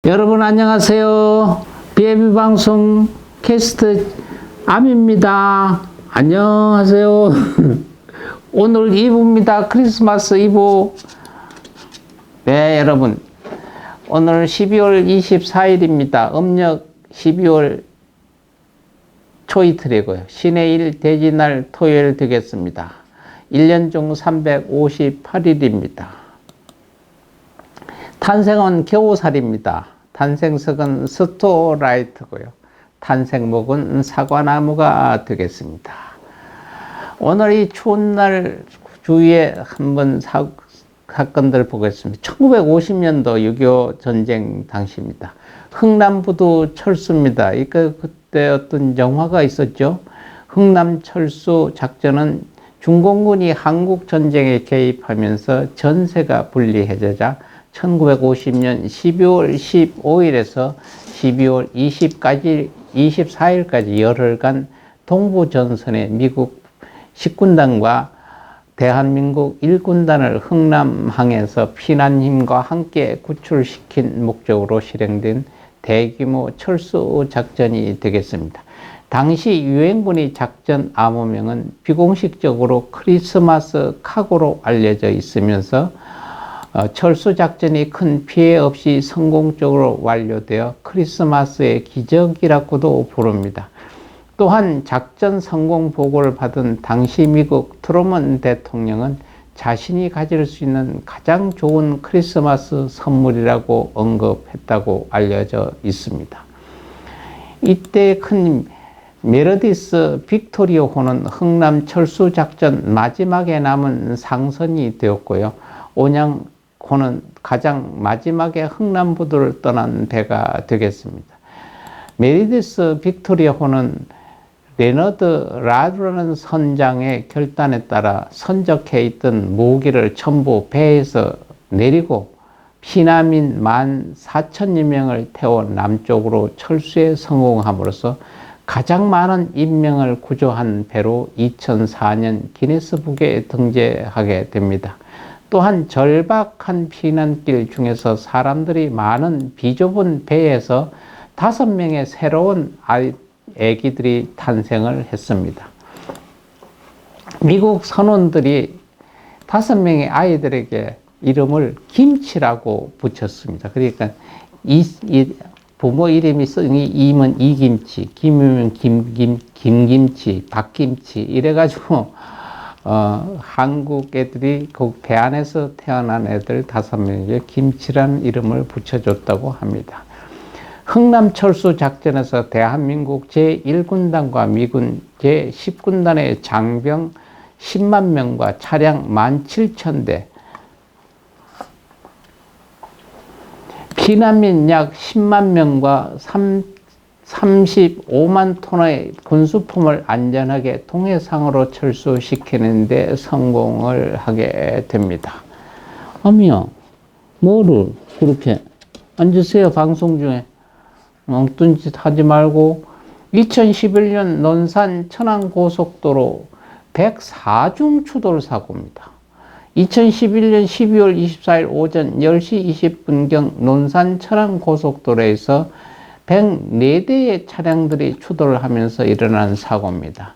여러분 안녕하세요. BAB 방송 캐스트 암입니다. 안녕하세요. 오늘 2부입니다. 크리스마스 2부. 네, 여러분. 오늘 12월 24일입니다. 음력 12월 초이틀이고요. 신의 일 대지날 토요일 되겠습니다. 1년 중 358일입니다. 탄생은 겨우살입니다. 탄생석은 스토라이트고요. 탄생목은 사과나무가 되겠습니다. 오늘 이 추운 날 주위에 한번 사건들 보겠습니다. 1950년도 6.25 전쟁 당시입니다. 흥남부두 철수입니다. 그때 어떤 영화가 있었죠. 흥남철수 작전은 중공군이 한국 전쟁에 개입하면서 전세가 분리해지자 1950년 12월 15일에서 12월 24일까지 열흘간 동부전선에 미국 10군단과 대한민국 1군단을 흥남항에서 피난힘과 함께 구출시킨 목적으로 실행된 대규모 철수 작전이 되겠습니다. 당시 유엔군의 작전 암호명은 비공식적으로 크리스마스 카고로 알려져 있으면서 철수 작전이 큰 피해 없이 성공적으로 완료되어 크리스마스의 기적이라고도 부릅니다. 또한 작전 성공 보고를 받은 당시 미국 트루먼 대통령은 자신이 가질 수 있는 가장 좋은 크리스마스 선물이라고 언급했다고 알려져 있습니다. 이때 큰 메르디스 빅토리아호는 흥남 철수 작전 마지막에 남은 상선이 되었고요. 온양호는 가장 마지막에 흥남부두를 떠난 배가 되겠습니다. 메르디스 빅토리아호는 레너드 라드라는 선장의 결단에 따라 선적해 있던 무기를 전부 배에서 내리고 피난민 14,000여 명을 태워 남쪽으로 철수에 성공함으로써 가장 많은 인명을 구조한 배로 2004년 기네스북에 등재하게 됩니다. 또한 절박한 피난길 중에서 사람들이 많은 비좁은 배에서 5명의 새로운 애기들이 탄생을 했습니다. 미국 선원들이 5명의 아이들에게 이름을 김치라고 붙였습니다. 그러니까 부모 이름이 쓰니 이면 이김치, 김이면 김김치, 박김치 이래가지고 한국 애들이 그 배 안에서 태어난 애들 5명에게 김치라는 이름을 붙여줬다고 합니다. 흥남철수 작전에서 대한민국 제1군단과 미군 제10군단의 장병 10만 명과 차량 17,000대, 피난민 약 10만 명과 35만 톤의 군수품을 안전하게 동해상으로 철수시키는 데 성공을 하게 됩니다. 어미요, 뭐를 그렇게 앉으세요, 방송 중에. 엉뚱 짓 하지 말고. 2011년 논산 천안고속도로 104중 추돌 사고입니다. 2011년 12월 24일 오전 10시 20분경 논산 천안고속도로에서 104대의 차량들이 추돌하면서 일어난 사고입니다.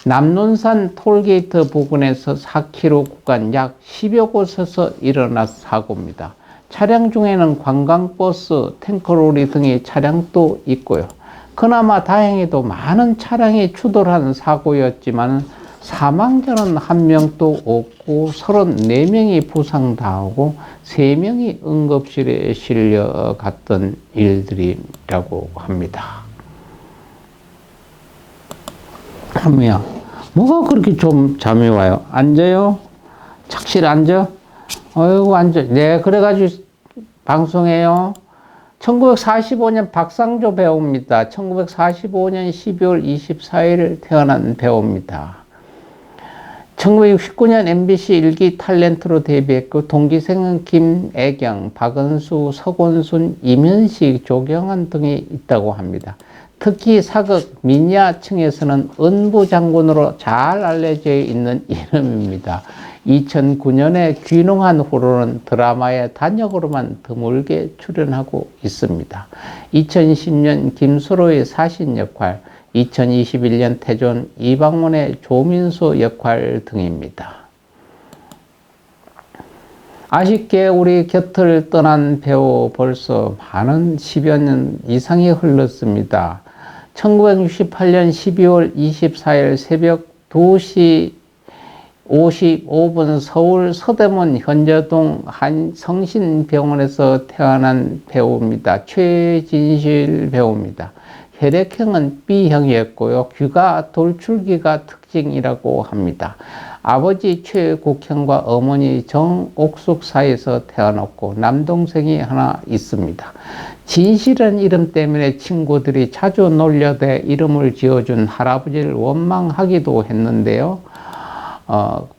남논산 톨게이트 부근에서 4km 구간 약 10여 곳에서 일어난 사고입니다. 차량 중에는 관광버스, 탱크로리 등의 차량도 있고요. 그나마 다행히도 많은 차량이 추돌한 사고였지만 사망자는 1명도 없고 34명이 부상당하고 3명이 응급실에 실려갔던 일들이라고 합니다. 하미야, 뭐가 그렇게 좀 잠이 와요? 앉아요? 착실 앉아? 어이구, 앉아. 네, 그래가지고 방송해요. 1945년 박상조 배우입니다. 1945년 12월 24일 태어난 배우입니다. 1969년 MBC 일기 탤런트로 데뷔했고 동기생은 김애경, 박은수, 서곤순, 이면식, 조경환 등이 있다고 합니다. 특히 사극 미니아층에서는 은부장군으로 잘 알려져 있는 이름입니다. 2009년에 귀농한 후로는 드라마에 단역으로만 드물게 출연하고 있습니다. 2010년 김수로의 사신 역할, 2021년 태존 이방문의 조민수 역할 등입니다. 아쉽게 우리 곁을 떠난 배우 벌써 많은 10여 년 이상이 흘렀습니다. 1968년 12월 24일 새벽 2시 55분 서울 서대문 현저동 한 성신병원에서 태어난 배우입니다. 최진실 배우입니다. 혈액형은 B형이었고요. 귀가 돌출기가 특징이라고 합니다. 아버지 최국형과 어머니 정옥숙 사이에서 태어났고 남동생이 하나 있습니다. 진실은 이름 때문에 친구들이 자주 놀려대 이름을 지어준 할아버지를 원망하기도 했는데요.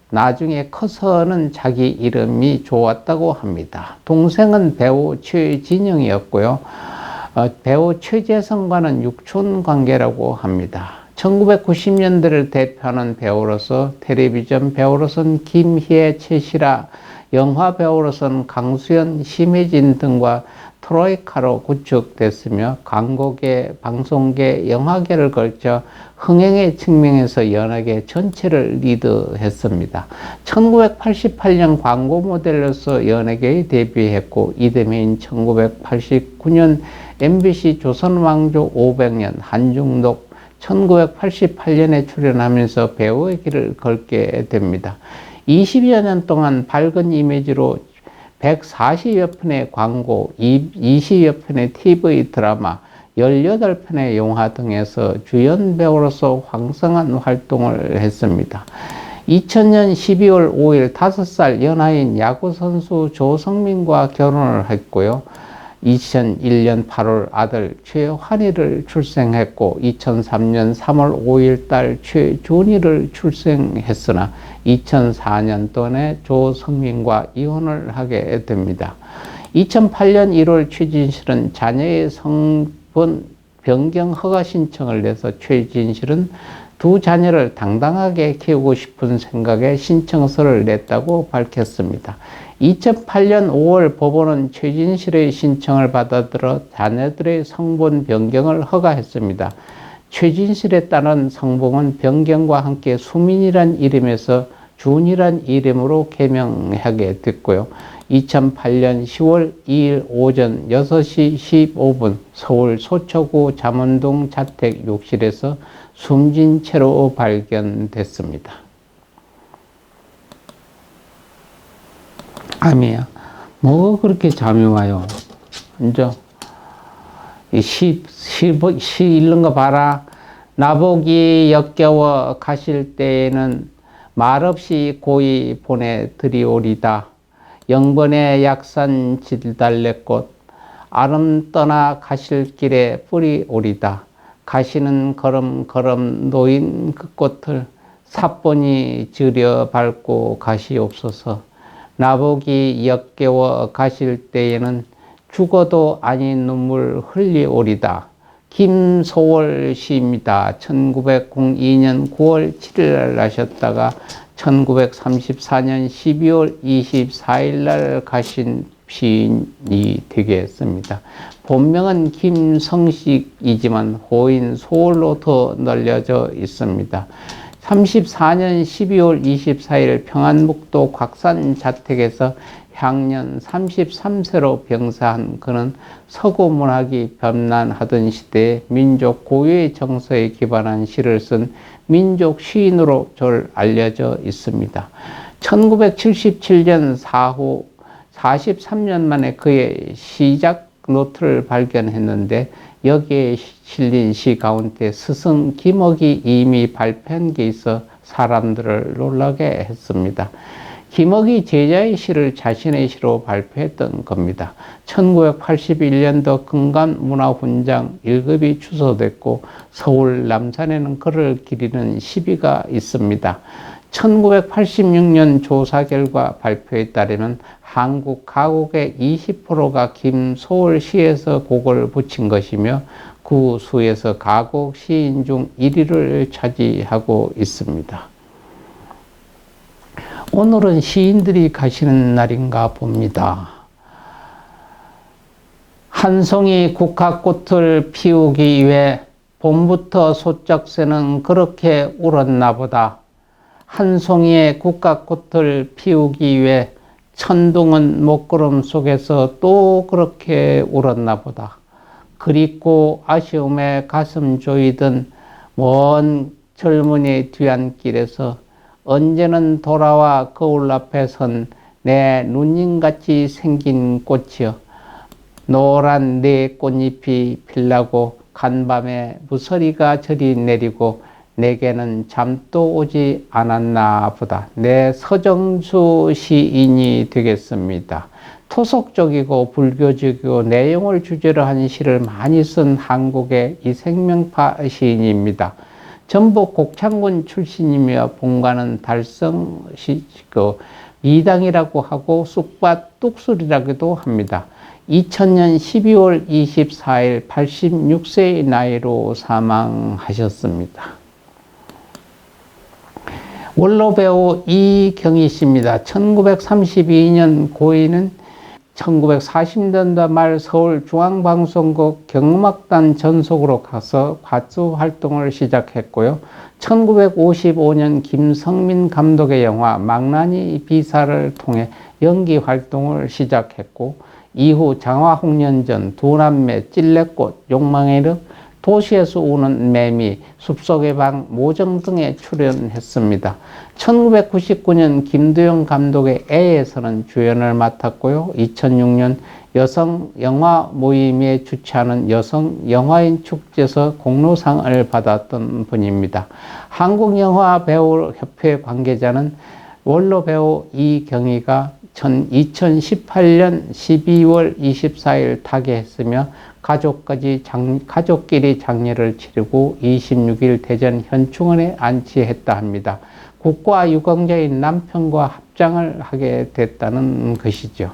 나중에 커서는 자기 이름이 좋았다고 합니다. 동생은 배우 최진영이었고요. 배우 최재성과는 육촌 관계라고 합니다. 1990년대를 대표하는 배우로서 텔레비전 배우로서는 김희애, 최시라, 영화 배우로서는 강수연, 심혜진 등과 트로이카로 구축됐으며 광고계, 방송계, 영화계를 걸쳐 흥행의 측면에서 연예계 전체를 리드했습니다. 1988년 광고 모델로서 연예계에 데뷔했고 이듬해인 1989년 MBC 조선왕조 500년, 한중독 1988년에 출연하면서 배우의 길을 걸게 됩니다. 20여 년 동안 밝은 이미지로 140여 편의 광고, 20여 편의 TV 드라마, 18편의 영화 등에서 주연 배우로서 황성한 활동을 했습니다. 2000년 12월 5일 5살 연하인 야구선수 조성민과 결혼을 했고요. 2001년 8월 아들 최환희를 출생했고 2003년 3월 5일 딸 최준희를 출생했으나 2004년도에 조성민과 이혼을 하게 됩니다. 2008년 1월 최진실은 자녀의 성분 변경 허가 신청을 내서 최진실은 두 자녀를 당당하게 키우고 싶은 생각에 신청서를 냈다고 밝혔습니다. 2008년 5월 법원은 최진실의 신청을 받아들여 자녀들의 성분 변경을 허가했습니다. 최진실에 따른 성분은 변경과 함께 수민이란 이름에서 준이란 이름으로 개명하게 됐고요. 2008년 10월 2일 오전 6시 15분 서울 서초구 잠원동 자택 욕실에서 숨진 채로 발견됐습니다. 암이야. 뭐 그렇게 잠이 와요. 이제 시 읽는 거 봐라. 나보기 역겨워 가실 때에는 말없이 고이 보내드리오리다. 영번의 약산 질달래꽃 아름 떠나 가실 길에 뿌리오리다. 가시는 걸음 놓인 그 꽃을 사뿐히 들여 밟고 가시옵소서. 나보기 역겨워 가실 때에는 죽어도 아닌 눈물 흘리오리다. 김소월 시입니다. 1902년 9월 7일 날 나셨다가 1934년 12월 24일 날 가신 시인이 되겠습니다. 본명은 김성식이지만 호인 소월로 더 널려져 있습니다. 34년 12월 24일 평안북도 곽산 자택에서 향년 33세로 병사한 그는 서구 문학이 변란하던 시대에 민족 고유의 정서에 기반한 시를 쓴 민족 시인으로 잘 알려져 있습니다. 1977년 사후 43년 만에 그의 시작 노트를 발견했는데 여기에 실린 시 가운데 스승 김억이 이미 발표한 게 있어 사람들을 놀라게 했습니다. 김억이 제자의 시를 자신의 시로 발표했던 겁니다. 1981년도 금관문화훈장 1급이 취소됐고 서울 남산에는 그를 기리는 시비가 있습니다. 1986년 조사 결과 발표에 따르면 한국 가곡의 20%가 김소월 시에서 곡을 붙인 것이며 그 수에서 가곡 시인 중 1위를 차지하고 있습니다. 오늘은 시인들이 가시는 날인가 봅니다. 한 송이 국화꽃을 피우기 위해 봄부터 소쩍새는 그렇게 울었나 보다. 한 송이의 국화꽃을 피우기 위해 천둥은 목구름 속에서 또 그렇게 울었나 보다. 그립고 아쉬움에 가슴 조이던 먼 젊은이 뒤안길에서 언제는 돌아와 거울 앞에 선 내 누님같이 생긴 꽃이여, 노란 네 꽃잎이 필라고 간밤에 무서리가 저리 내리고 내게는 잠도 오지 않았나 보다. 네, 서정수 시인이 되겠습니다. 토속적이고 불교적이고 내용을 주제로 한 시를 많이 쓴 한국의 이생명파 시인입니다. 전북 곡창군 출신이며 본가는 달성시고 미당이라고 하고 쑥밭 뚝술이라고도 합니다. 2000년 12월 24일 86세의 나이로 사망하셨습니다. 원로 배우 이경희 씨입니다. 1932년 고인은 1940년대 말 서울중앙방송국 경음악단 전속으로 가서 가수 활동을 시작했고요. 1955년 김성민 감독의 영화 망나니 비사를 통해 연기 활동을 시작했고, 이후 장화홍련전, 두남매, 찔레꽃, 욕망의 늪, 도시에서 우는 매미, 숲속의 방, 모정 등에 출연했습니다. 1999년 김두영 감독의 애에서는 주연을 맡았고요. 2006년 여성 영화 모임에 주최하는 여성 영화인 축제에서 공로상을 받았던 분입니다. 한국영화배우협회 관계자는 원로 배우 이경희가 2018년 12월 24일 타계했으며 가족끼리 장례를 치르고 26일 대전 현충원에 안치했다 합니다. 국가 유공자인 남편과 합장을 하게 됐다는 것이죠.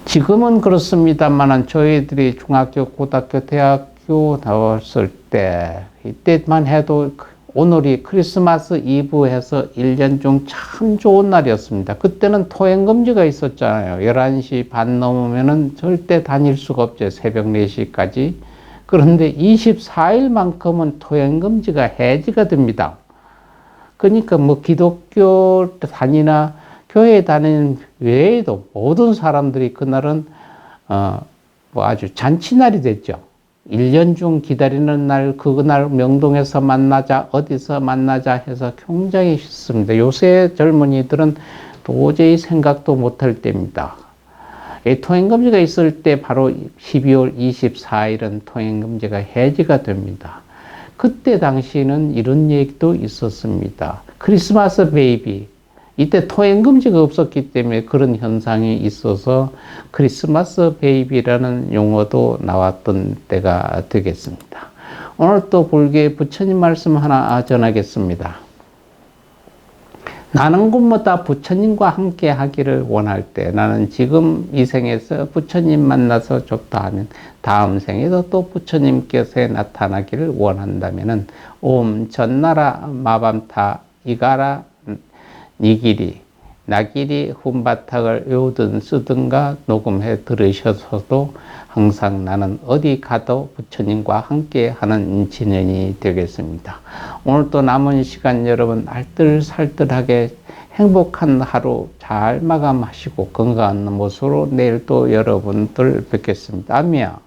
지금은 그렇습니다만 저희들이 중학교, 고등학교, 대학교 나왔을 때 이때만 해도 오늘이 크리스마스 이브 해서 1년 중 참 좋은 날이었습니다. 그때는 통행금지가 있었잖아요. 11시 반 넘으면은 절대 다닐 수가 없죠. 새벽 4시까지. 그런데 24일만큼은 통행금지가 해지가 됩니다. 그러니까 뭐 기독교 다니나 교회 다니는 외에도 모든 사람들이 그날은 뭐 아주 잔치날이 됐죠. 1년 중 기다리는 날, 그날 명동에서 만나자, 어디서 만나자 해서 굉장히 쉽습니다. 요새 젊은이들은 도저히 생각도 못할 때입니다. 통행금지가 있을 때 바로 12월 24일은 통행금지가 해지가 됩니다. 그때 당시에는 이런 얘기도 있었습니다. 크리스마스 베이비. 이때 통행금지가 없었기 때문에 그런 현상이 있어서 크리스마스 베이비라는 용어도 나왔던 때가 되겠습니다. 오늘 또 불교의 부처님 말씀 하나 전하겠습니다. 나는 꿈마다 부처님과 함께 하기를 원할 때, 나는 지금 이 생에서 부처님 만나서 좋다 하면 다음 생에도 또 부처님께서 나타나기를 원한다면은 옴 전나라 마밤타 이가라 니길이 나길이 훈바탁을 외우든 쓰든가 녹음해 들으셔서도 항상 나는 어디 가도 부처님과 함께 하는 진연이 되겠습니다. 오늘 또 남은 시간 여러분 알뜰살뜰하게 행복한 하루 잘 마감하시고 건강한 모습으로 내일 또 여러분들 뵙겠습니다. 아미야,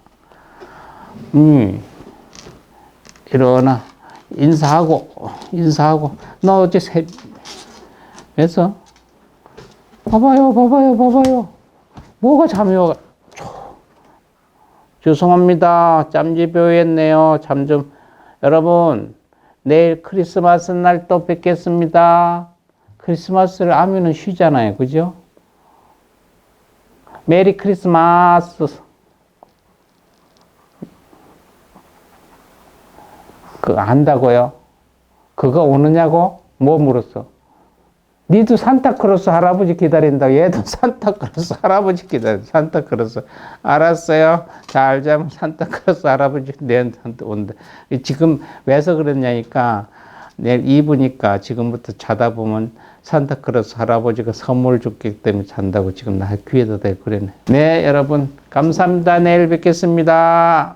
일어나 인사하고 너 어제 그래서 봐봐요 뭐가 잠이 와. 죄송합니다. 짬지배우였네요. 잠 좀. 여러분 내일 크리스마스 날 또 뵙겠습니다. 크리스마스를 아미는 쉬잖아요. 그죠? 메리 크리스마스. 그거 안다고요? 그거 오느냐고? 뭐 물었어? 니도 산타크로스 할아버지 기다린다. 얘도 산타크로스 할아버지 기다린다. 산타크로스. 알았어요. 잘 자면 산타크로스 할아버지 내한테 온다. 지금 왜서 그랬냐니까 내일 이브니까 지금부터 자다 보면 산타크로스 할아버지가 선물 줬기 때문에 잔다고 지금 나 귀에다 대고 그러네. 네, 여러분 감사합니다. 내일 뵙겠습니다.